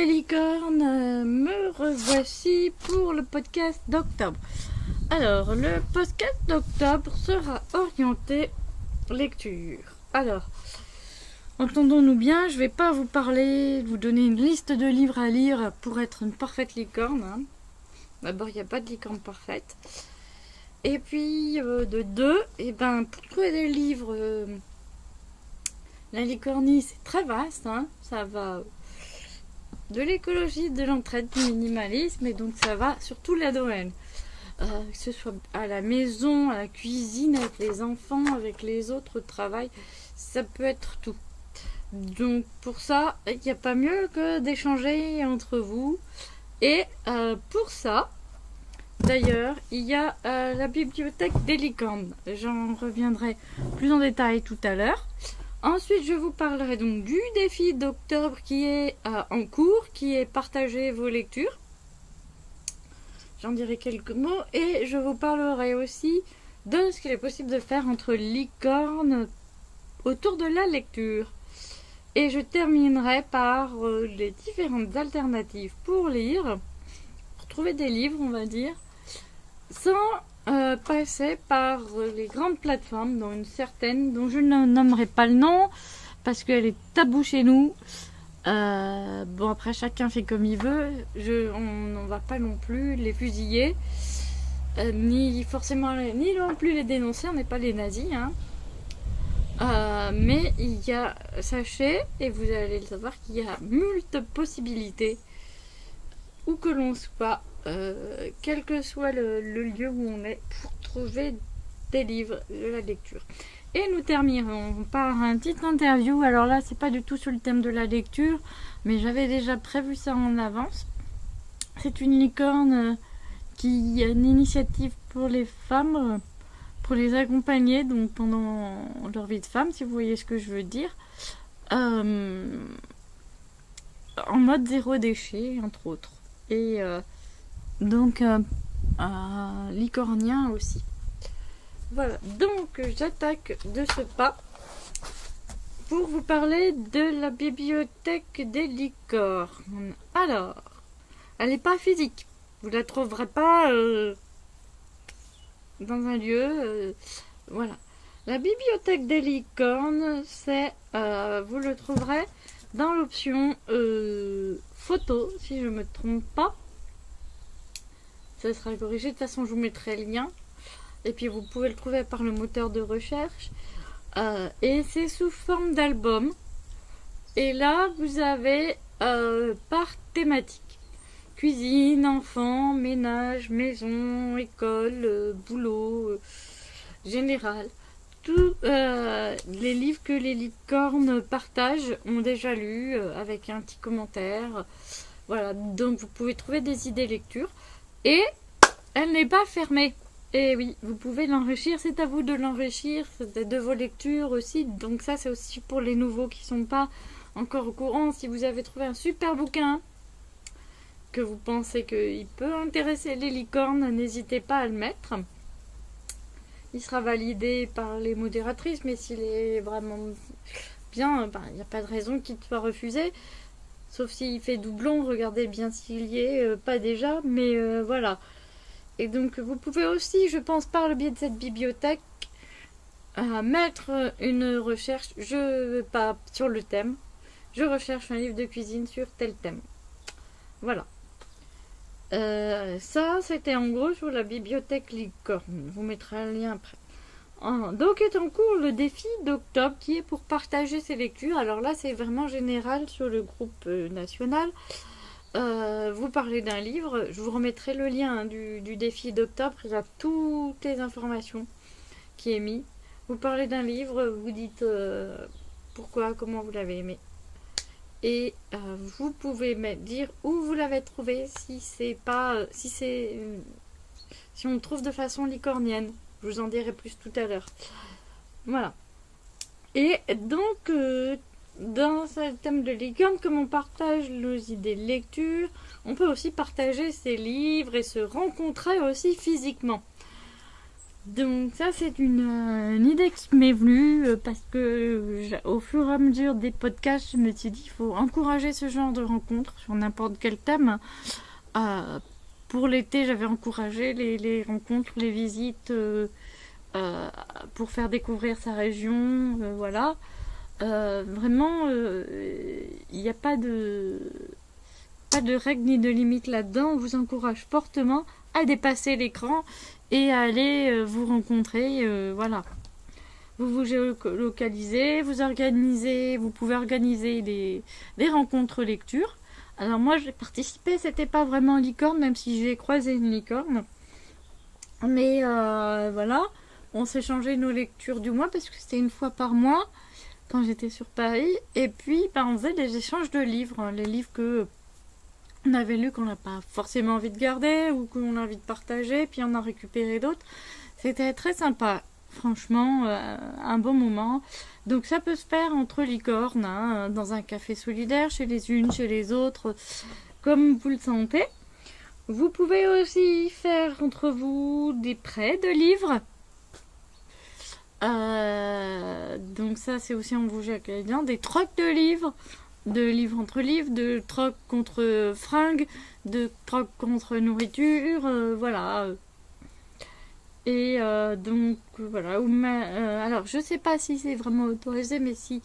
les licornes, me revoici pour le podcast d'octobre. Alors, le podcast d'octobre sera orienté lecture. Alors, entendons-nous bien, je vais pas vous parler, vous donner une liste de livres à lire pour être une parfaite licorne. Hein. D'abord, il n'y a pas de licorne parfaite. Et puis, de deux, pour trouver des livres, la licornie, c'est très vaste. Hein. Ça va de l'écologie, de l'entraide, du minimalisme, et donc ça va sur tous les domaines. Que ce soit à la maison, à la cuisine, avec les enfants, avec les autres, au travail, ça peut être tout. Donc pour ça, il n'y a pas mieux que d'échanger entre vous. Et pour ça, d'ailleurs, il y a la bibliothèque des licornes. J'en reviendrai plus en détail tout à l'heure. Ensuite, je vous parlerai donc du défi d'octobre qui est en cours, qui est partager vos lectures. J'en dirai quelques mots et je vous parlerai aussi de ce qu'il est possible de faire entre licornes autour de la lecture. Et je terminerai par les différentes alternatives pour lire, pour trouver des livres, on va dire, sans passer par les grandes plateformes, dont une certaine, dont je ne nommerai pas le nom, parce qu'elle est taboue chez nous. Bon, après, chacun fait comme il veut. On n'en va pas non plus les fusiller, ni non plus les dénoncer, on n'est pas les nazis, hein. Mais il y a, sachez, et vous allez le savoir, qu'il y a multiples possibilités, où que l'on soit, quel que soit le lieu où on est, pour trouver des livres, de la lecture. Et nous terminerons par un petit interview. Alors là, c'est pas du tout sur le thème de la lecture, mais j'avais déjà prévu ça en avance. C'est une licorne qui a une initiative pour les femmes, pour les accompagner donc pendant leur vie de femme, si vous voyez ce que je veux dire, en mode zéro déchet, entre autres. Et donc licornien aussi. Voilà, donc j'attaque de ce pas pour vous parler de la bibliothèque des licornes. Alors, elle n'est pas physique, vous la trouverez pas dans un lieu, voilà. La bibliothèque des licornes, c'est, vous le trouverez dans l'option photo, si je ne me trompe pas. Ça sera corrigé, de toute façon je vous mettrai le lien. Et puis vous pouvez le trouver par le moteur de recherche. Et c'est sous forme d'album. Et là, vous avez par thématique. Cuisine, enfants, ménage, maison, école, boulot, général. Tous les livres que les licornes partagent ont déjà lu avec un petit commentaire. Voilà, donc vous pouvez trouver des idées lecture. Et elle n'est pas fermée. Et oui, vous pouvez l'enrichir, c'est à vous de l'enrichir, de vos lectures aussi. Donc ça, c'est aussi pour les nouveaux qui ne sont pas encore au courant. Si vous avez trouvé un super bouquin, que vous pensez qu'il peut intéresser les licornes, n'hésitez pas à le mettre. Il sera validé par les modératrices, mais s'il est vraiment bien, il n'y a pas de raison qu'il soit refusé. Sauf s'il fait doublon, regardez bien s'il y est, pas déjà, mais voilà. Et donc vous pouvez aussi, je pense, par le biais de cette bibliothèque, mettre une recherche, pas sur le thème, je recherche un livre de cuisine sur tel thème. Voilà. Ça, c'était en gros sur la bibliothèque licorne. Je vous mettrai un lien après. Donc est en cours le défi d'octobre qui est pour partager ses lectures. Alors là, c'est vraiment général sur le groupe national. Vous parlez d'un livre, je vous remettrai le lien du défi d'octobre, il y a toutes les informations qui est mis. Vous parlez d'un livre, vous dites pourquoi, comment vous l'avez aimé. Et vous pouvez dire où vous l'avez trouvé, si on le trouve de façon licornienne. Je vous en dirai plus tout à l'heure. Voilà. Et donc dans ce thème de licorne, comme on partage nos idées de lecture, on peut aussi partager ses livres et se rencontrer aussi physiquement. Donc ça c'est une idée qui m'est venue parce que au fur et à mesure des podcasts, je me suis dit il faut encourager ce genre de rencontres sur n'importe quel thème. Euh, pour l'été, j'avais encouragé les rencontres, les visites euh, pour faire découvrir sa région, voilà. Vraiment, il n'y a pas de règles ni de limites là-dedans. On vous encourage fortement à dépasser l'écran et à aller vous rencontrer, voilà. Vous vous géolocalisez, vous pouvez organiser des rencontres lecture. Alors moi j'ai participé, c'était pas vraiment licorne, même si j'ai croisé une licorne. Mais voilà, on s'échangeait nos lectures du mois parce que c'était une fois par mois quand j'étais sur Paris. Et puis on faisait des échanges de livres, hein, les livres que on avait lus qu'on n'a pas forcément envie de garder ou qu'on a envie de partager, puis on a récupéré d'autres. C'était très sympa. Franchement, un bon moment. Donc ça peut se faire entre licornes, hein, dans un café solidaire, chez les unes, chez les autres, comme vous le sentez. Vous pouvez aussi faire entre vous des prêts de livres. Donc ça c'est aussi en bouger accueillant. Des trocs de livres entre livres, de trocs contre fringues, de trocs contre nourriture, voilà. Et donc voilà. Alors je sais pas si c'est vraiment autorisé, mais si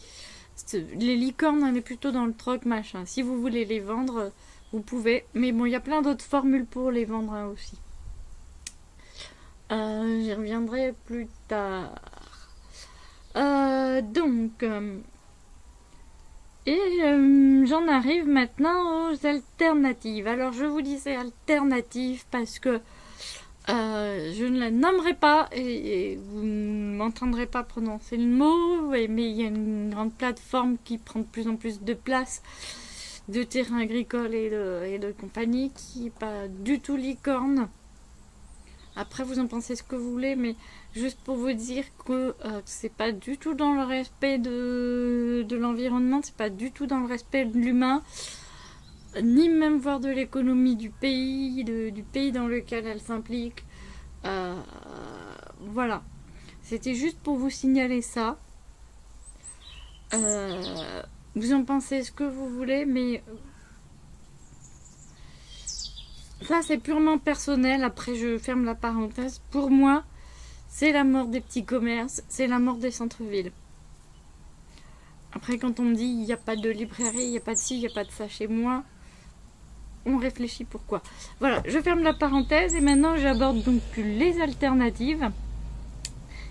les licornes on est plutôt dans le troc machin. Si vous voulez les vendre, vous pouvez. Mais bon, il y a plein d'autres formules pour les vendre hein, aussi. J'y reviendrai plus tard. J'en arrive maintenant aux alternatives. Alors je vous disais alternatives parce que je ne la nommerai pas et vous ne m'entendrez pas prononcer le mot, mais il y a une grande plateforme qui prend de plus en plus de place de terrains agricoles et de compagnie qui n'est pas du tout licorne. Après vous en pensez ce que vous voulez, mais juste pour vous dire que c'est pas du tout dans le respect de l'environnement, c'est pas du tout dans le respect de l'humain, ni même voir de l'économie du pays, du pays dans lequel elle s'implique. Voilà. C'était juste pour vous signaler ça. Vous en pensez ce que vous voulez, mais ça c'est purement personnel. Après je ferme la parenthèse. Pour moi, c'est la mort des petits commerces, c'est la mort des centres-villes. Après quand on me dit il n'y a pas de librairie, il n'y a pas de ci, il n'y a pas de ça chez moi, on réfléchit pourquoi. Voilà, je ferme la parenthèse et maintenant j'aborde donc les alternatives.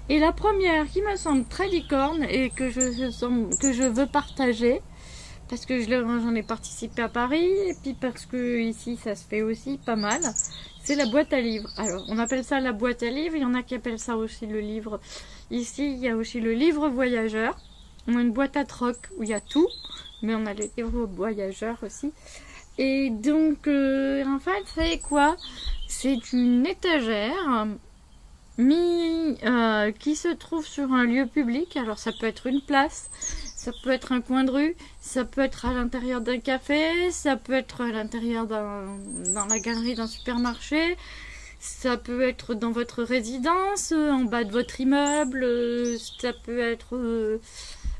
Et la première qui me semble très licorne et que je veux partager, parce que j'en ai participé à Paris et puis parce que ici ça se fait aussi pas mal, c'est la boîte à livres. Alors on appelle ça la boîte à livres, il y en a qui appellent ça aussi le livre. Ici il y a aussi le livre voyageur. On a une boîte à troc où il y a tout, mais on a les livres voyageurs aussi. Et donc en fait c'est quoi? C'est une étagère qui se trouve sur un lieu public. Alors ça peut être une place, ça peut être un coin de rue, ça peut être à l'intérieur d'un café, ça peut être à l'intérieur dans la galerie d'un supermarché, ça peut être dans votre résidence, en bas de votre immeuble, ça peut être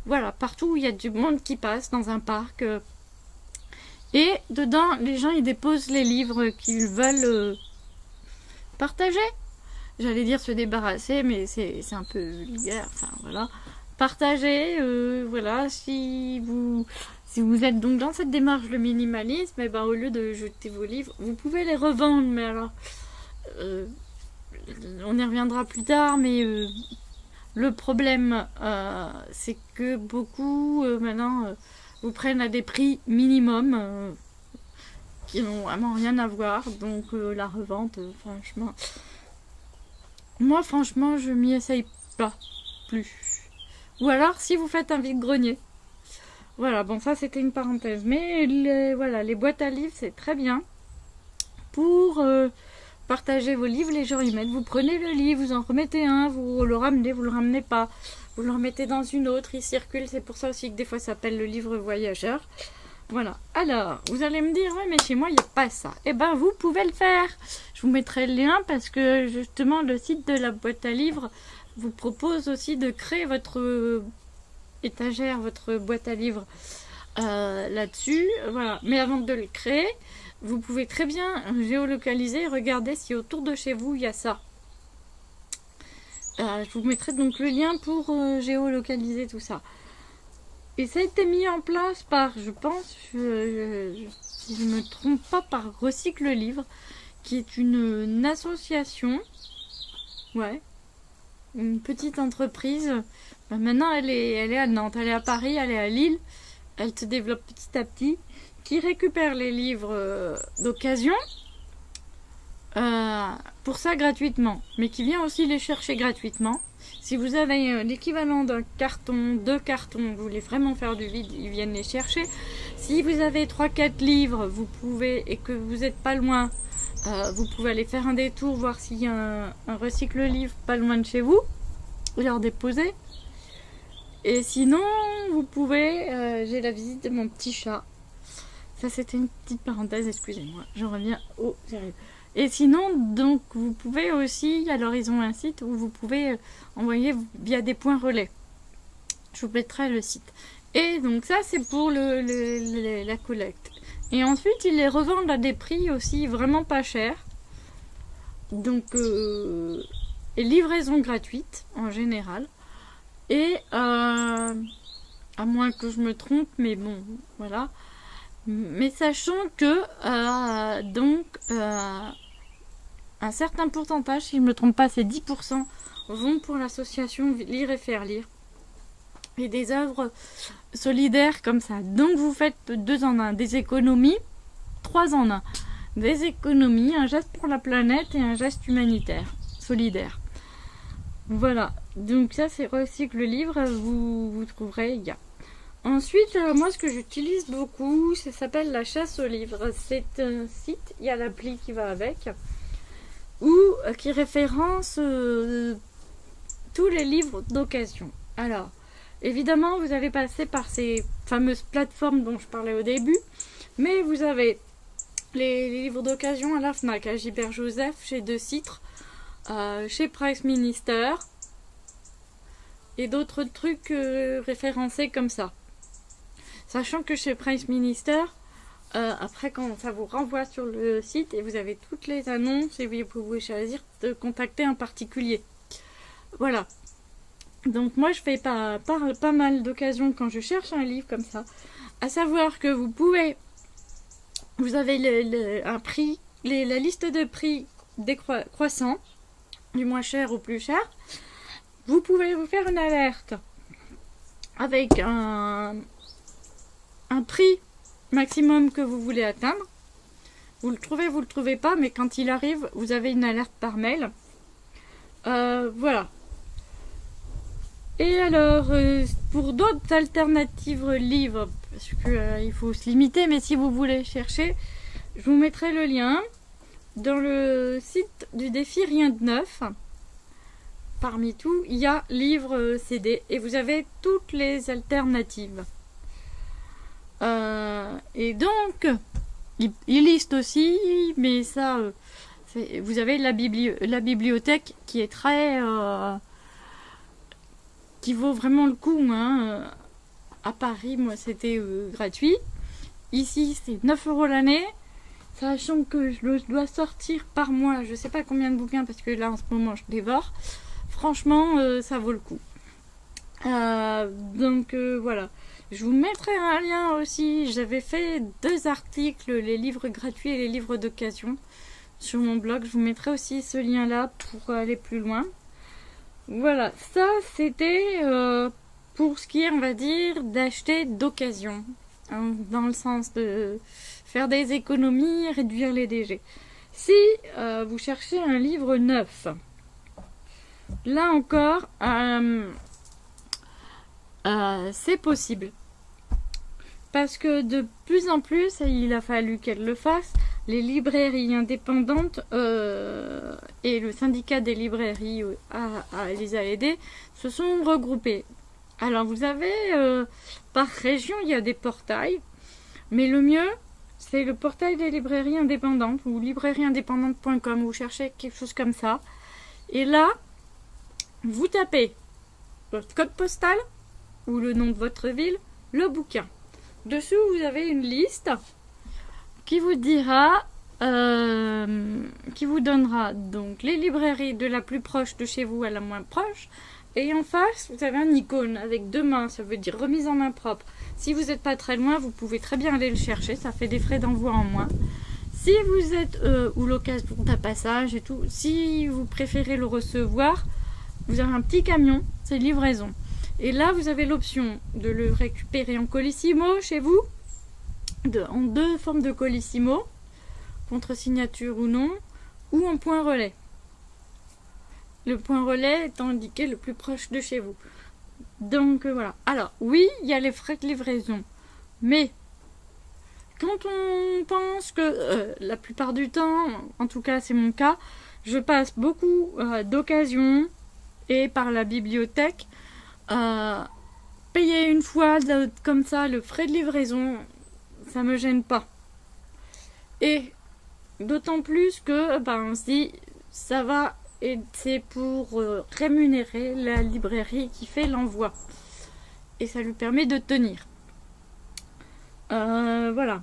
voilà, partout où il y a du monde qui passe, dans un parc. Et dedans, les gens ils déposent les livres qu'ils veulent partager. J'allais dire se débarrasser, mais c'est un peu vulgaire. Enfin voilà, partager. Voilà, si vous êtes donc dans cette démarche de minimalisme, et ben au lieu de jeter vos livres, vous pouvez les revendre. Mais alors, on y reviendra plus tard. Mais le problème, c'est que beaucoup maintenant vous prennent à des prix minimum. Qui n'ont vraiment rien à voir. Donc la revente, franchement. Moi, franchement, je m'y essaye pas plus. Ou alors, si vous faites un vide-grenier. Voilà, bon, ça, c'était une parenthèse. Mais les boîtes à livres, c'est très bien. Pour partager vos livres, les gens y mettent. Vous prenez le livre, vous en remettez un, vous le ramenez pas. Vous le remettez dans une autre, il circule. C'est pour ça aussi que des fois, ça s'appelle le livre voyageur. Voilà. Alors, vous allez me dire, ouais, mais chez moi, il n'y a pas ça. Eh ben, vous pouvez le faire. Je vous mettrai le lien parce que, justement, le site de la boîte à livres vous propose aussi de créer votre étagère, votre boîte à livres là-dessus. Voilà. Mais avant de le créer, vous pouvez très bien géolocaliser et regarder si autour de chez vous, il y a ça. Je vous mettrai donc le lien pour géolocaliser tout ça. Et ça a été mis en place par, je pense, si je ne me trompe pas, par Recycle Livre, qui est une association, ouais, une petite entreprise. Maintenant, elle est à Nantes, elle est à Paris, elle est à Lille. Elle se développe petit à petit, qui récupère les livres d'occasion pour ça gratuitement, mais qui vient aussi les chercher gratuitement. Si vous avez l'équivalent d'un carton, 2 cartons, vous voulez vraiment faire du vide, ils viennent les chercher. Si vous avez 3-4 livres, vous pouvez, et que vous n'êtes pas loin, vous pouvez aller faire un détour, voir s'il y a un recycle livre pas loin de chez vous, et leur déposer. Et sinon, vous pouvez, j'ai la visite de mon petit chat. Ça, c'était une petite parenthèse, excusez-moi, je reviens au sérieux. Et sinon, donc, vous pouvez aussi, alors ils ont un site où vous pouvez envoyer via des points relais. Je vous mettrai le site. Et donc ça, c'est pour la collecte. Et ensuite, ils les revendent à des prix aussi vraiment pas chers. Donc, et livraison gratuite, en général. Et, à moins que je me trompe, mais bon, voilà. Mais sachant que, un certain pourcentage, si je ne me trompe pas, c'est 10%, vont pour l'association Lire et Faire Lire. Et des œuvres solidaires comme ça. Donc vous faites 2 en 1, des économies, 3 en 1. Des économies, un geste pour la planète et un geste humanitaire, solidaire. Voilà, donc ça c'est Recycle Livre, vous trouverez, il y a. Ensuite, moi ce que j'utilise beaucoup, ça s'appelle la chasse aux livres. C'est un site, il y a l'appli qui va avec, ou qui référence tous les livres d'occasion. Alors, évidemment, vous allez passer par ces fameuses plateformes dont je parlais au début, mais vous avez les livres d'occasion à la FNAC, à Gilbert Joseph, chez De Citre, chez Price Minister, et d'autres trucs référencés comme ça. Sachant que chez Price Minister, après quand ça vous renvoie sur le site et vous avez toutes les annonces et vous pouvez choisir de contacter un particulier. Voilà. Donc moi je fais pas mal d'occasions quand je cherche un livre comme ça. À savoir que vous avez un prix, la liste de prix décroissant, du moins cher au plus cher. Vous pouvez vous faire une alerte avec un prix maximum que vous voulez atteindre. Vous le trouvez pas, mais quand il arrive, vous avez une alerte par mail. Voilà. Et alors, pour d'autres alternatives livres, parce que il faut se limiter, mais si vous voulez chercher, je vous mettrai le lien dans le site du défi Rien de Neuf. Parmi tout, il y a livres CD et vous avez toutes les alternatives. Et donc, il liste aussi, mais ça, vous avez la bibliothèque qui est très... qui vaut vraiment le coup. Hein. À Paris, moi, c'était gratuit. Ici, c'est 9 € l'année. Sachant que je dois sortir par mois, je sais pas combien de bouquins, parce que là, en ce moment, je dévore. Franchement, ça vaut le coup. Donc, voilà. Je vous mettrai un lien aussi. J'avais fait 2 articles, les livres gratuits et les livres d'occasion, sur mon blog. Je vous mettrai aussi ce lien-là pour aller plus loin. Voilà, ça c'était pour ce qui est, on va dire, d'acheter d'occasion. Hein, dans le sens de faire des économies, réduire les DG. Si vous cherchez un livre neuf, là encore, c'est possible. Parce que de plus en plus, il a fallu qu'elles le fassent, les librairies indépendantes et le syndicat des librairies les a aidés, se sont regroupés. Alors vous avez, par région, il y a des portails. Mais le mieux, c'est le portail des librairies indépendantes ou librairieindépendante.com. Vous cherchez quelque chose comme ça. Et là, vous tapez votre code postal ou le nom de votre ville, le bouquin. Dessous, vous avez une liste qui vous dira, qui vous donnera donc les librairies de la plus proche de chez vous à la moins proche. Et en face, vous avez un icône avec 2 mains, ça veut dire remise en main propre. Si vous n'êtes pas très loin, vous pouvez très bien aller le chercher, ça fait des frais d'envoi en moins. Si vous êtes, ou l'occasion d'un passage et tout, si vous préférez le recevoir, vous avez un petit camion, c'est livraison. Et là, vous avez l'option de le récupérer en colissimo chez vous, en 2 formes de colissimo, contre signature ou non, ou en point relais. Le point relais étant indiqué le plus proche de chez vous. Donc voilà. Alors oui, il y a les frais de livraison, mais quand on pense que la plupart du temps, en tout cas c'est mon cas, je passe beaucoup d'occasions et par la bibliothèque, payer une fois comme ça le frais de livraison, ça me gêne pas. Et d'autant plus que si ça va, et c'est pour rémunérer la librairie qui fait l'envoi. Et ça lui permet de tenir. Voilà.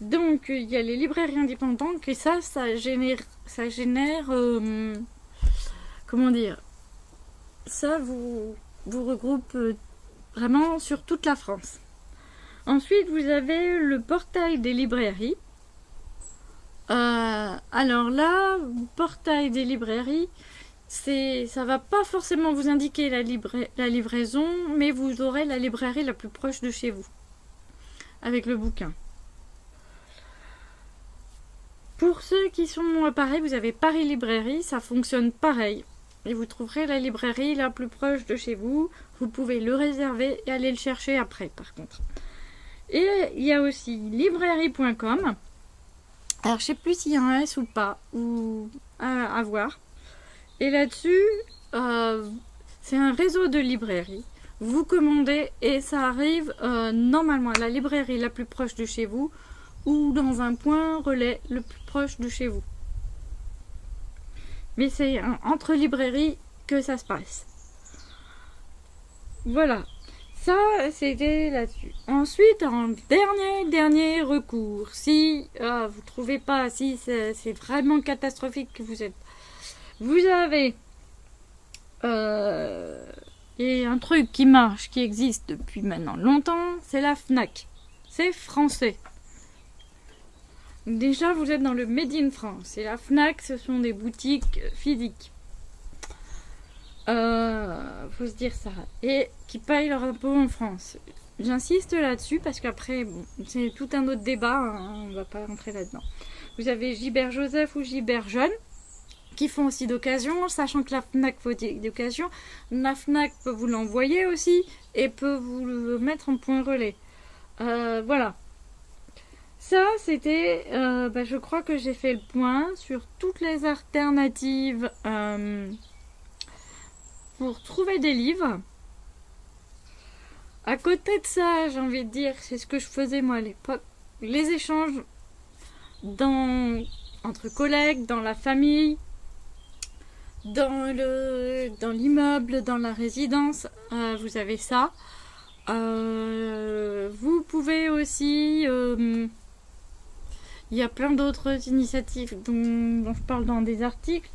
Donc il y a les librairies indépendantes et ça génère comment dire, ça vous regroupe vraiment sur toute la France. Ensuite vous avez le portail des librairies. Alors là, portail des librairies, ça va pas forcément vous indiquer la livraison, mais vous aurez la librairie la plus proche de chez vous avec le bouquin. Pour ceux qui sont à Paris, vous avez Paris Librairie, ça fonctionne pareil. Et vous trouverez la librairie la plus proche de chez vous. Vous pouvez le réserver et aller le chercher après, par contre. Et il y a aussi librairie.com. Alors, je sais plus s'il y a un S ou pas, ou à voir. Et là-dessus, c'est un réseau de librairies. Vous commandez et ça arrive normalement à la librairie la plus proche de chez vous ou dans un point relais le plus proche de chez vous. Mais c'est entre librairies que ça se passe. Voilà. Ça, c'était là-dessus. Ensuite, en dernier recours, si vous trouvez pas, si c'est vraiment catastrophique que vous avez et un truc qui marche, qui existe depuis maintenant longtemps, c'est la Fnac. C'est français. Déjà, vous êtes dans le Made in France. Et la Fnac, ce sont des boutiques physiques. Faut se dire ça. Et qui payent leur impôt en France. J'insiste là-dessus parce qu'après, c'est tout un autre débat. On va pas rentrer là-dedans. Vous avez Gilbert Joseph ou Gilbert Jeune qui font aussi d'occasion, sachant que la Fnac fait d'occasion. La Fnac peut vous l'envoyer aussi et peut vous le mettre en point relais. Voilà. Ça, c'était, je crois que j'ai fait le point sur toutes les alternatives pour trouver des livres. À côté de ça, j'ai envie de dire, c'est ce que je faisais moi à l'époque, les échanges entre collègues, dans la famille, dans l'immeuble, dans la résidence, vous avez ça. Vous pouvez aussi... il y a plein d'autres initiatives dont je parle dans des articles.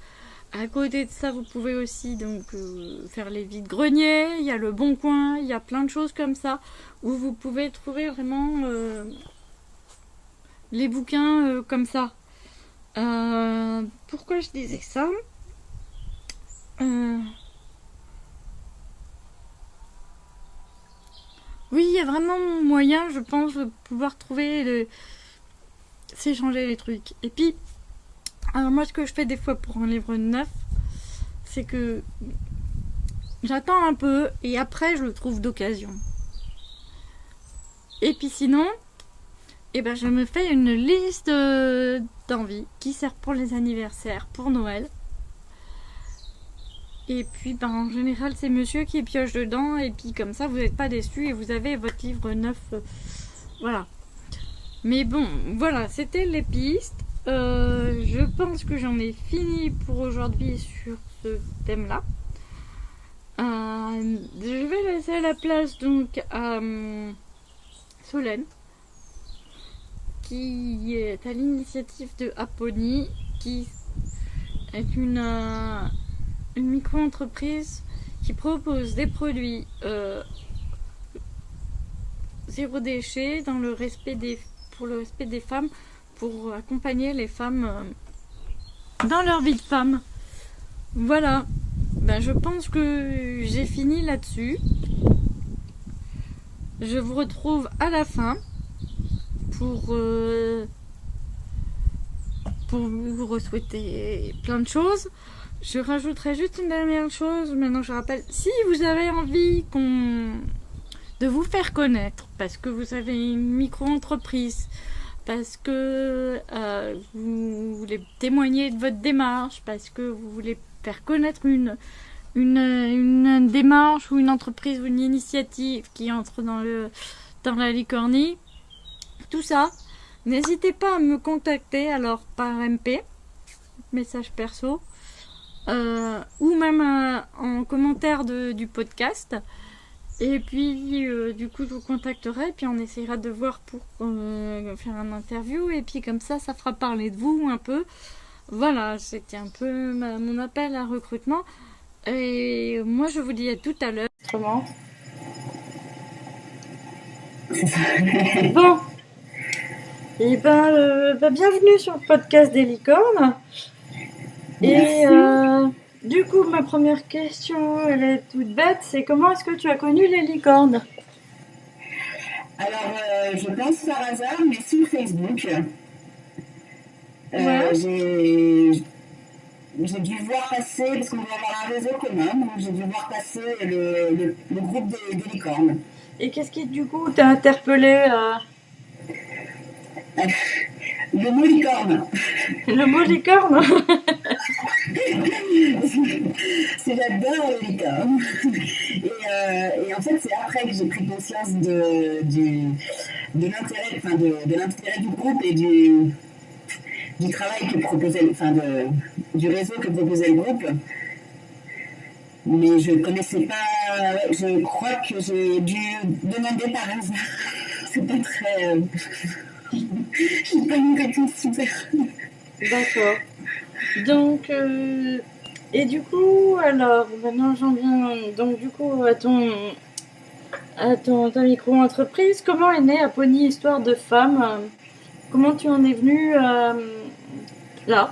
À côté de ça, vous pouvez aussi faire les vides-greniers. Il y a le Bon Coin. Il y a plein de choses comme ça où vous pouvez trouver vraiment les bouquins comme ça. Pourquoi je disais ça ? Oui, il y a vraiment moyen, je pense, de pouvoir trouver s'échanger les trucs. Et puis, alors moi, ce que je fais des fois pour un livre neuf, c'est que j'attends un peu et après, je le trouve d'occasion. Et puis sinon, je me fais une liste d'envies qui sert pour les anniversaires, pour Noël. Et puis, en général, c'est monsieur qui pioche dedans. Et puis, comme ça, vous n'êtes pas déçus et vous avez votre livre neuf. Voilà. Mais bon, voilà, c'était les pistes. Je pense que j'en ai fini pour aujourd'hui sur ce thème-là. Je vais laisser la place donc à Solène, qui est à l'initiative de Apony, qui est une micro-entreprise qui propose des produits zéro déchet pour le respect des femmes, pour accompagner les femmes dans leur vie de femme. Voilà, je pense que j'ai fini là-dessus. Je vous retrouve à la fin pour vous souhaiter plein de choses. Je rajouterai juste une dernière chose. Maintenant, je rappelle, si vous avez envie de vous faire connaître, parce que vous avez une micro-entreprise, parce que vous voulez témoigner de votre démarche, parce que vous voulez faire connaître une démarche ou une entreprise ou une initiative qui entre dans la licornie, tout ça, n'hésitez pas à me contacter alors par MP, message perso, ou même en commentaire du podcast. Et puis du coup je vous contacterai et puis on essaiera de voir pour faire un interview et puis comme ça fera parler de vous un peu. Voilà, c'était un peu mon appel à recrutement. Et moi je vous dis à tout à l'heure. Comment ? Bon. Et bienvenue sur le podcast des licornes. Et du coup, ma première question, elle est toute bête, c'est comment est-ce que tu as connu les licornes ? Alors, je pense par hasard, mais sur Facebook. J'ai dû voir passer, parce qu'on doit avoir un réseau commun, donc j'ai dû voir passer le groupe des licornes. Et qu'est-ce qui, du coup, t'a interpellé Le mot licorne. Le mot licorne. J'adore les licornes. Et en fait, c'est après que j'ai pris conscience de l'intérêt du groupe et du travail que proposait, du réseau que proposait le groupe. Mais je ne connaissais pas, je crois que j'ai dû demander par hasard. C'est pas très... j'ai pas une réponse super. D'accord. Donc, et du coup, alors, maintenant j'en viens donc du coup à ta micro-entreprise. Comment est née Apony Histoire de Femmes ? Comment tu en es venue là ?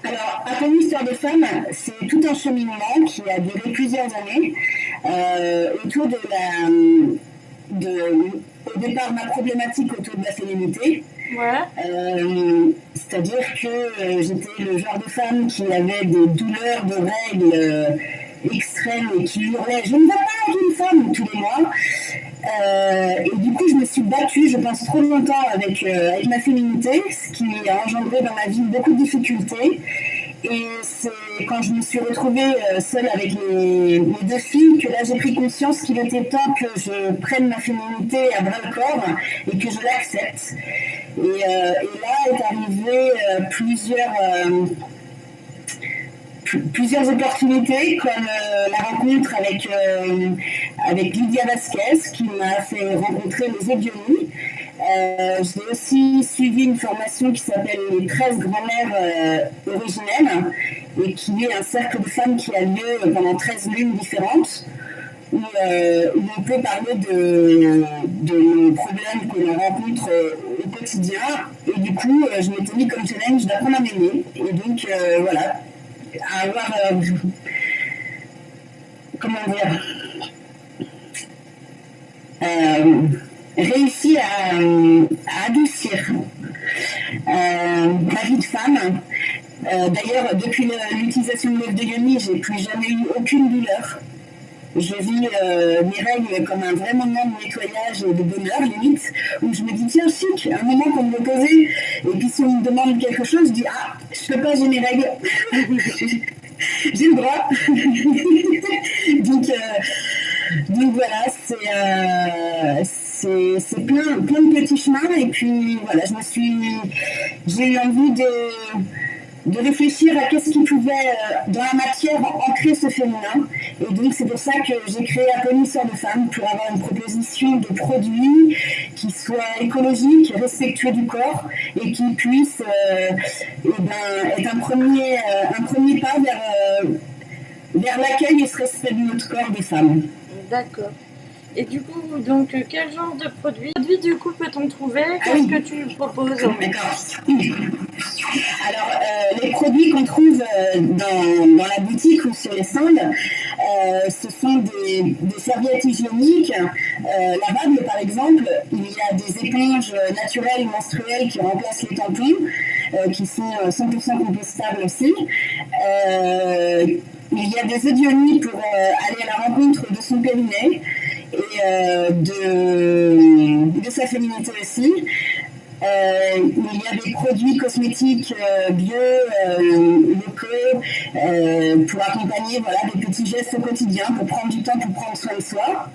Alors, Apony Histoire de Femmes, c'est tout un cheminement qui a duré plusieurs années autour au départ, ma problématique autour de la féminité. Ouais. C'est-à-dire que j'étais le genre de femme qui avait des douleurs de règles extrêmes et qui hurlait « Je ne veux pas être une femme » tous les mois. Et du coup, je me suis battue, je pense, trop longtemps avec ma féminité, ce qui a engendré dans ma vie beaucoup de difficultés. Et c'est quand je me suis retrouvée seule avec mes deux filles que là j'ai pris conscience qu'il était temps que je prenne ma féminité à bras-le-corps et que je l'accepte. Et là est arrivé plusieurs opportunités, comme la rencontre avec Lydia Vasquez, qui m'a fait rencontrer les Ébionis. J'ai aussi suivi une formation qui s'appelle les 13 grand-mères originelles, et qui est un cercle de femmes qui a lieu pendant 13 lunes différentes, où on peut parler de nos problèmes que l'on rencontre au quotidien. Et du coup, je m'étais mis comme challenge d'apprendre à m'aimer. Et donc, voilà, à avoir... comment dire réussi à adoucir ma vie de femme. D'ailleurs, depuis l'utilisation de l'œuf de Yoni, j'ai plus jamais eu aucune douleur. Je vis mes règles comme un vrai moment de nettoyage et de bonheur, limite, où je me dis, tiens, chic, un moment pour me reposer. Et puis si on me demande quelque chose, je dis, ah, je peux pas, j'ai mes règles. J'ai le droit. donc voilà, c'est plein de petits chemins. Et puis voilà, j'ai eu envie de réfléchir à qu'est-ce qui pouvait, dans la matière, ancrer ce féminin. Et donc, c'est pour ça que j'ai créé Apolline Sœur de Femme, pour avoir une proposition de produits qui soit écologique, respectueux du corps, et qui puisse être un premier pas vers l'accueil et ce respect de notre corps des femmes. D'accord. Et du coup, donc, quel genre de produits du coup peut-on trouver? Qu'est-ce que tu proposes? D'accord. Alors, les produits qu'on trouve dans la boutique ou sur les stands, ce sont des serviettes hygiéniques lavables, par exemple. Il y a des éponges naturelles menstruelles qui remplacent les tampons, qui sont 100% compostables aussi. Il y a des Eudionie pour aller à la rencontre de son périnée et de sa féminité aussi. Il y a des produits cosmétiques bio, locaux, pour accompagner des petits gestes au quotidien, pour prendre du temps, pour prendre soin de soi.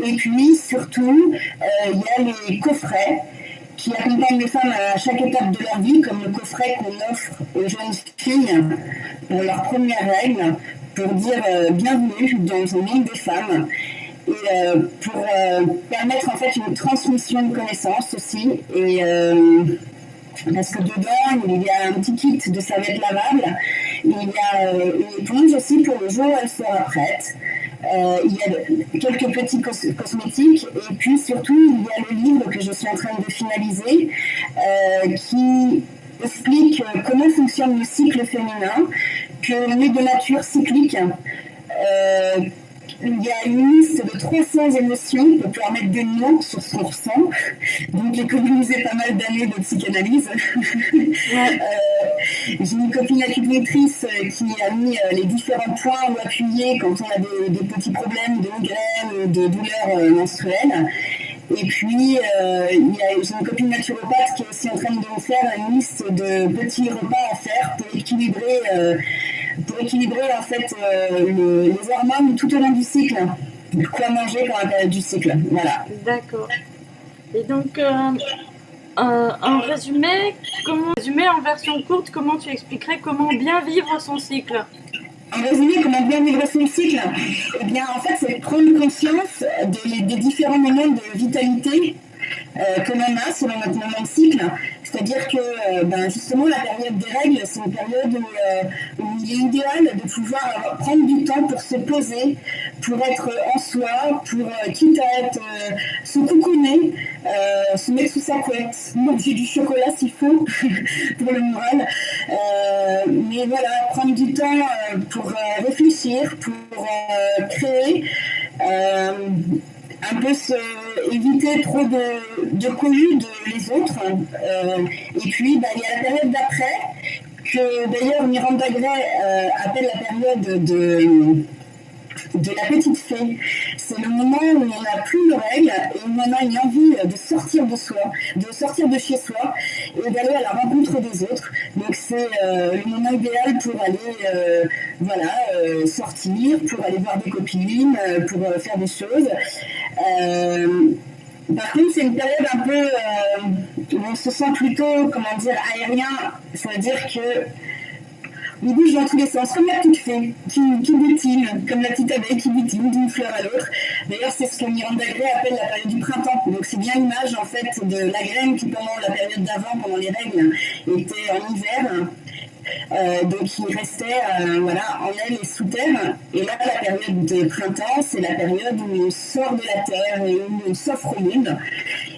Et puis surtout, il y a les coffrets qui accompagnent les femmes à chaque étape de leur vie, comme le coffret qu'on offre aux jeunes filles pour leur première règle, pour dire bienvenue dans le monde des femmes. Et pour permettre en fait une transmission de connaissances aussi, et parce que dedans il y a un petit kit de serviettes lavables, il y a une éponge aussi pour le jour où elle sera prête, il y a quelques petits cosmétiques, et puis surtout il y a le livre que je suis en train de finaliser qui explique comment fonctionne le cycle féminin, que l'on est de nature cyclique. Il y a une liste de 300 émotions pour pouvoir mettre des mots sur ce qu'on ressent. Donc, économiser pas mal d'années de psychanalyse. J'ai une copine acupunctrice qui a mis les différents points où appuyer quand on a des petits problèmes de migraine ou de douleurs menstruelles. Et puis, j'ai une copine naturopathe qui est aussi en train de me faire une liste de petits repas à faire pour équilibrer en fait les hormones tout au long du cycle. Quoi manger pendant la période du cycle. Voilà. D'accord. Et donc, en résumé, en version courte, comment tu expliquerais comment bien vivre son cycle? En résumé, comment bien vivre son cycle? Eh bien, en fait, c'est prendre conscience des différents moments de vitalité que l'on a selon notre moment de cycle. C'est-à-dire que justement la période des règles, c'est une période où il est idéal de pouvoir prendre du temps pour se poser, pour être en soi, pour quitte à être se coucouner, se mettre sous sa couette, manger du chocolat s'il faut pour le moral. Mais voilà, prendre du temps pour réfléchir, pour créer. Un peu éviter trop de cohue les autres. Et puis, il y a la période d'après, que d'ailleurs Miranda Gray appelle la période de la petite fée. C'est le moment où on n'a plus de règles et où on a une envie de sortir de soi, de sortir de chez soi et d'aller à la rencontre des autres. Donc c'est le moment idéal pour aller sortir, pour aller voir des copines, pour faire des choses. Par contre, c'est une période un peu où on se sent plutôt, aérien. Ça veut dire que on bouge dans tous les sens, comme la petite fée qui butine, comme la petite abeille qui butine d'une fleur à l'autre. D'ailleurs, c'est ce que Miranda Gray appelle la période du printemps. Donc, c'est bien l'image en fait de la graine qui, pendant la période d'avant, pendant les règles, était en hiver. Donc, il restait en elle et sous terre. Et là, la période de printemps, c'est la période où on sort de la terre et où on s'offre au monde.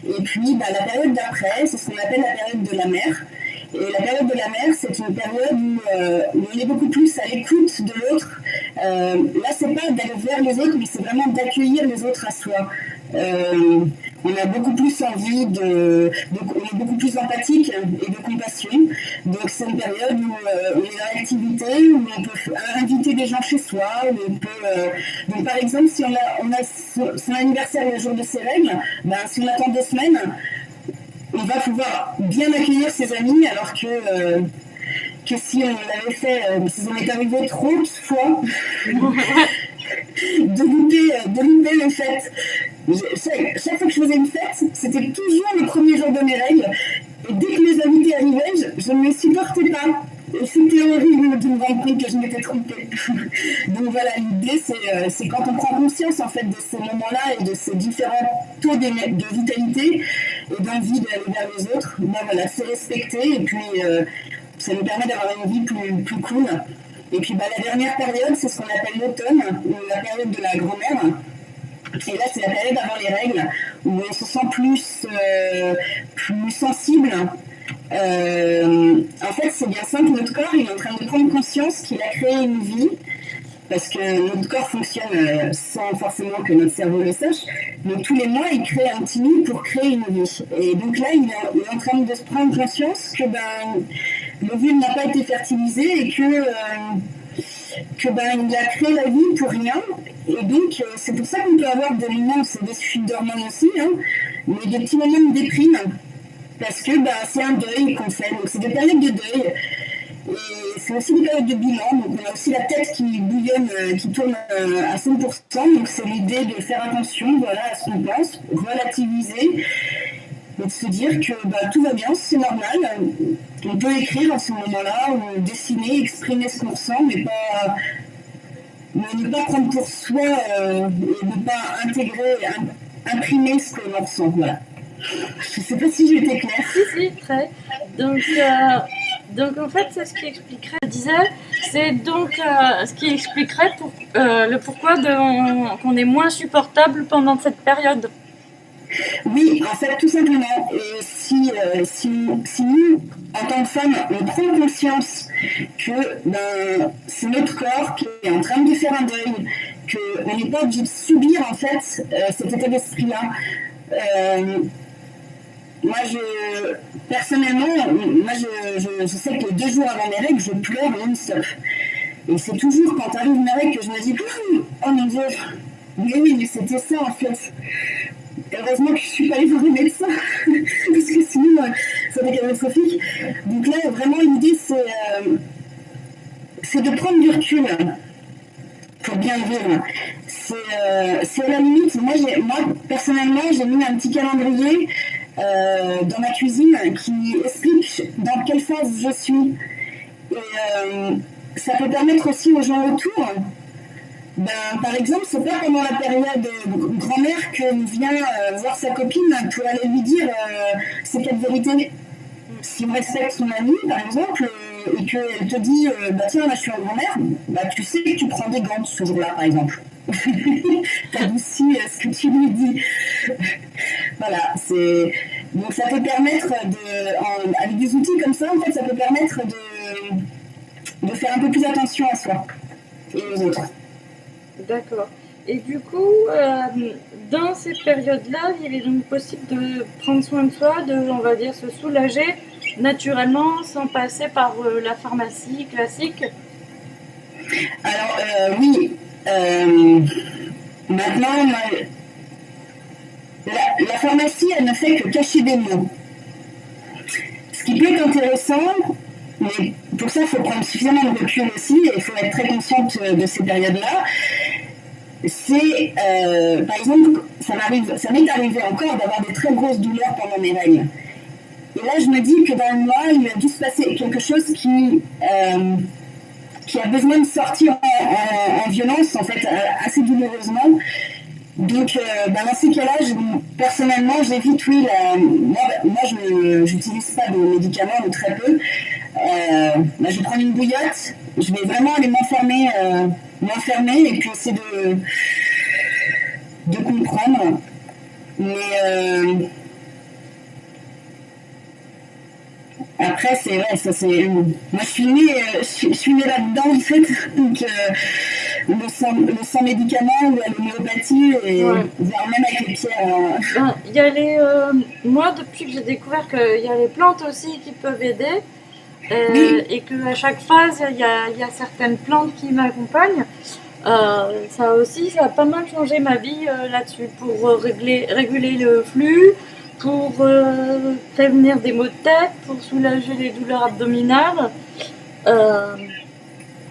Et puis, la période d'après, c'est ce qu'on appelle la période de la mer. Et la période de la mer, c'est une période où on est beaucoup plus à l'écoute de l'autre. Là, c'est pas d'aller vers les autres, mais c'est vraiment d'accueillir les autres à soi. On a beaucoup plus envie on est beaucoup plus empathique et de compassion. Donc c'est une période où on est dans l'activité, où on peut inviter des gens chez soi, où on peut. Donc par exemple, si on a son anniversaire le jour de ses règles, si on attend 2 semaines, on va pouvoir bien accueillir ses amis, alors que si on l'avait fait, si on est arrivé trop de fois, de louper le fait Chaque fois que je faisais une fête, c'était toujours le premier jour de mes règles. Et dès que les invités arrivaient, je ne me supportais pas. Et c'était horrible de me rendre compte que je m'étais trompée. Donc voilà, l'idée, c'est quand on prend conscience en fait de ces moments-là et de ces différents taux de vitalité et d'envie d'aller vers les autres, ben voilà, c'est respecter et puis ça nous permet d'avoir une vie plus cool. Et puis la dernière période, c'est ce qu'on appelle l'automne, ou la période de la grand-mère. Et là, c'est la période avant les règles, où on se sent plus sensible. En fait, c'est bien simple, notre corps, il est en train de prendre conscience qu'il a créé une vie, parce que notre corps fonctionne sans forcément que notre cerveau le sache, mais tous les mois, il crée un petit nid pour créer une vie. Et donc là, il est en train de se prendre conscience que l'ovule n'a pas été fertilisé et que il a créé la vie pour rien. Et donc, c'est pour ça qu'on peut avoir des moments, c'est des fuites d'hormones aussi, hein, mais des petits moments de déprime, parce que c'est un deuil qu'on fait. Donc, c'est des périodes de deuil. Et c'est aussi des périodes de bilan. Donc, on a aussi la tête qui bouillonne, qui tourne à 100%. Donc, c'est l'idée de faire attention à ce qu'on pense, relativiser, et de se dire que tout va bien, c'est normal. On peut écrire à ce moment-là, ou dessiner, exprimer ce qu'on ressent, mais ne pas prendre pour soi et ne pas imprimer ce que l'on ressent. Voilà. Je ne sais pas si j'ai été claire. Si, très. Donc en fait, c'est ce qui expliquerait, je disais, c'est donc ce qui expliquerait le pourquoi qu'on est moins supportable pendant cette période. Oui, en fait, tout simplement. Et si nous, en tant que femmes, on prend conscience que c'est notre corps qui est en train de faire un deuil, qu'on n'est pas obligé de subir en fait cet état d'esprit-là. Moi, personnellement, je sais que 2 jours avant mes règles, je pleure non-stop. Et c'est toujours quand arrive mes règles que je me dis oh mon Dieu, mais c'était ça en fait. Heureusement que je ne suis pas allée voir le médecin, parce que sinon, ça serait catastrophique. Donc là, vraiment, l'idée, c'est de prendre du recul pour bien vivre. C'est à la limite, moi personnellement, j'ai mis un petit calendrier dans ma cuisine qui explique dans quelle phase je suis. Et ça peut permettre aussi aux gens autour. Par exemple, c'est pas pendant la période grand-mère qu'on vient voir sa copine pour aller lui dire ses 4 vérités. Si on respecte son amie, par exemple, et qu'elle te dit tiens, là je suis en grand-mère, tu sais que tu prends des gants ce jour-là, par exemple. T'adoucis ce que tu lui dis. Voilà, donc ça peut permettre avec des outils comme ça, en fait, ça peut permettre de faire un peu plus attention à soi et aux autres. D'accord. Et du coup, dans ces périodes-là, il est donc possible de prendre soin de soi, on va dire, se soulager naturellement sans passer par la pharmacie classique? Alors, oui. Maintenant, la pharmacie, elle ne fait que cacher des mots. Ce qui peut être intéressant, mais pour ça, il faut prendre suffisamment de recul aussi, et il faut être très consciente de ces périodes-là. C'est, par exemple, ça m'est arrivé encore d'avoir des très grosses douleurs pendant mes règles. Et là, je me dis que dans le mois, il a dû se passer quelque chose qui a besoin de sortir en violence, en fait, assez douloureusement. Donc, dans ces cas-là, personnellement, j'évite, oui, moi je n'utilise pas de médicaments, ou très peu. Je vais prendre une bouillotte, je vais vraiment aller m'enfermer et puis essayer de comprendre. Mais après, c'est vrai, ça c'est. Moi, je suis née là-dedans, en fait. Donc, le sans médicaments ou à l'homéopathie, voire même avec les pierres. Il y a moi, depuis que j'ai découvert qu'il y a les plantes aussi qui peuvent aider, et qu'à chaque phase, il y a certaines plantes qui m'accompagnent. Ça a pas mal changé ma vie là-dessus, pour réguler le flux, pour prévenir des maux de tête, pour soulager les douleurs abdominales.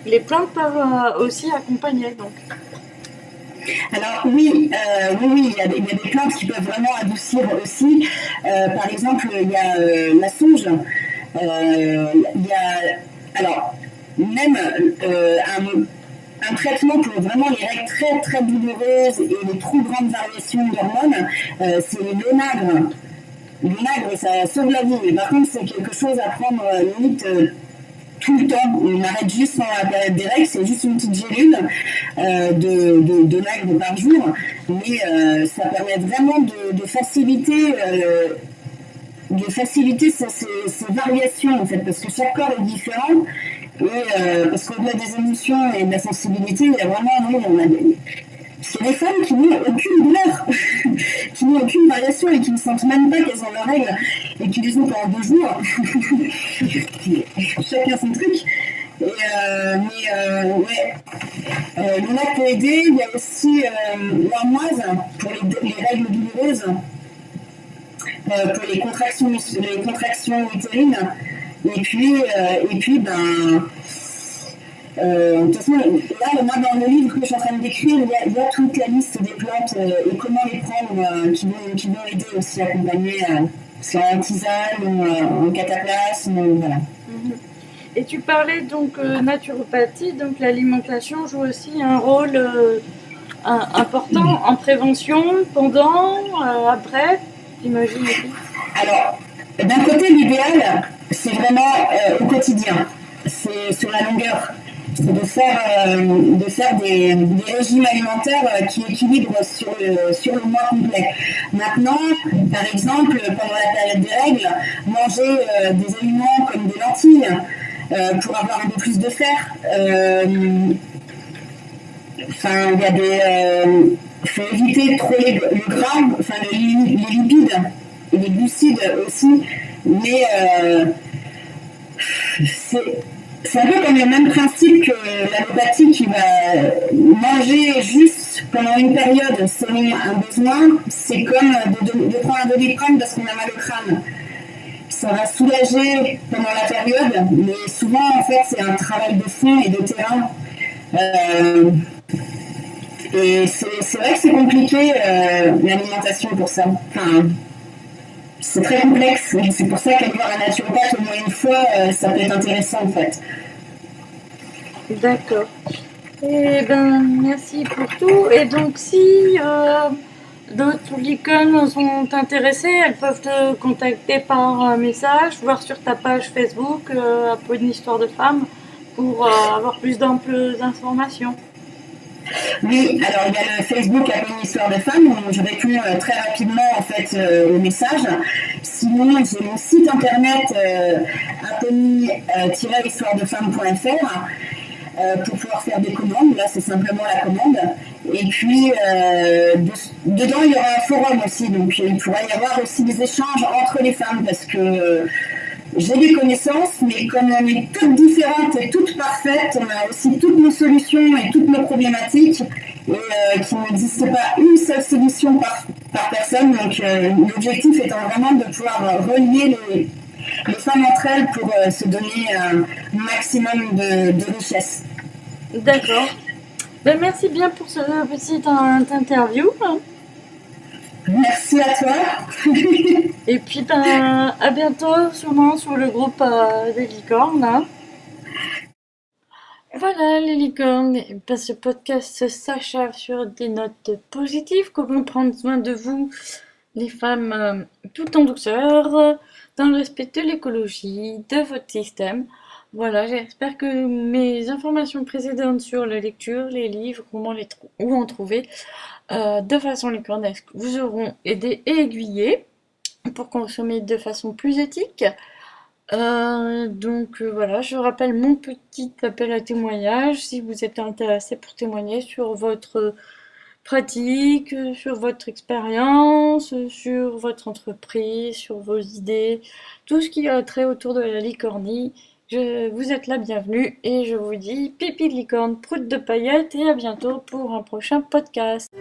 Les plantes peuvent aussi accompagner. Donc. Alors oui, oui, il y a des plantes qui peuvent vraiment adoucir aussi. Par exemple, il y a la sauge. Il y a alors même un traitement pour vraiment les règles très très douloureuses et les trop grandes variations d'hormones, c'est l'onagre. L'onagre, ça sauve la vie, mais par contre c'est quelque chose à prendre limite tout le temps. On arrête juste pendant la période des règles, c'est juste une petite gélule de nacre par jour, mais ça permet vraiment de faciliter ces variations en fait, parce que chaque corps est différent. Et parce qu'au-delà des émotions et de la sensibilité, il y a vraiment, oui, parce qu'il y a des femmes qui n'ont aucune douleur, qui n'ont aucune variation et qui ne sentent même pas qu'elles ont leurs règles et qui les ont pendant 2 jours. Chacun son truc. Et, ouais, l'ONAC peut aider. Il y a aussi l'armoise pour les règles douloureuses, pour les contractions utérines. Et puis ben. De toute façon, là, moi, dans le livre que je suis en train de décrire, il y a toute la liste des plantes et comment les prendre qui vont aider aussi à accompagner, soit en tisane ou en cataplasme, voilà. Et tu parlais donc naturopathie, donc l'alimentation joue aussi un rôle important en prévention, pendant, après, j'imagine aussi. Alors, d'un côté, l'idéal, c'est vraiment au quotidien, c'est sur la longueur. C'est de faire des régimes alimentaires qui équilibrent sur le mois complet. Maintenant, par exemple, pendant la période des règles, manger des aliments comme des lentilles pour avoir un peu plus de fer. Enfin, il y a des... faut éviter trop le gras, enfin les lipides et les glucides aussi, mais c'est un peu comme le même principe que l'allopathie qui va manger juste pendant une période selon un besoin. C'est comme de prendre un Doliprane parce qu'on a mal au crâne. Ça va soulager pendant la période, mais souvent en fait c'est un travail de fond et de terrain. Et c'est vrai que c'est compliqué l'alimentation pour ça. Enfin, c'est très complexe. C'est pour ça qu'aller voir un naturopathe au moins une fois, ça peut être intéressant en fait. D'accord. Eh ben, merci pour tout. Et donc, si d'autres licornes sont intéressées, elles peuvent te contacter par message, voir sur ta page Facebook, un peu une histoire de femme, pour avoir plus d'amples informations. Oui, alors il y a le Facebook à une histoire de femme où je réponds très rapidement en fait aux messages. Sinon, j'ai mon site internet apony-histoiredefemme.fr pour pouvoir faire des commandes. Là, c'est simplement la commande. Et puis, dedans, il y aura un forum aussi. Donc, il pourra y avoir aussi des échanges entre les femmes parce que j'ai des connaissances, mais comme on est toutes différentes et toutes parfaites, on a aussi toutes nos solutions et toutes nos problématiques et qu'il n'existe pas une seule solution par personne. Donc, l'objectif étant vraiment de pouvoir relier les femmes entre elles pour se donner un maximum de richesse. D'accord. Ben, merci bien pour ce petit interview. Merci à toi. Et puis ben, à bientôt sûrement sur le groupe des licornes. Hein. Voilà les licornes, ben, ce podcast s'achève sur des notes positives. Comment prendre soin de vous, les femmes, tout en douceur, dans le respect de l'écologie, de votre système. Voilà, j'espère que mes informations précédentes sur la lecture, les livres, où en trouver, de façon licornesque, vous auront aidé et aiguillé pour consommer de façon plus éthique. Donc voilà, je rappelle mon petit appel à témoignage si vous êtes intéressé pour témoigner sur votre pratique, sur votre expérience, sur votre entreprise, sur vos idées, tout ce qui a trait autour de la licornie. Vous êtes la bienvenue et je vous dis pipi de licorne, prout de paillettes et à bientôt pour un prochain podcast.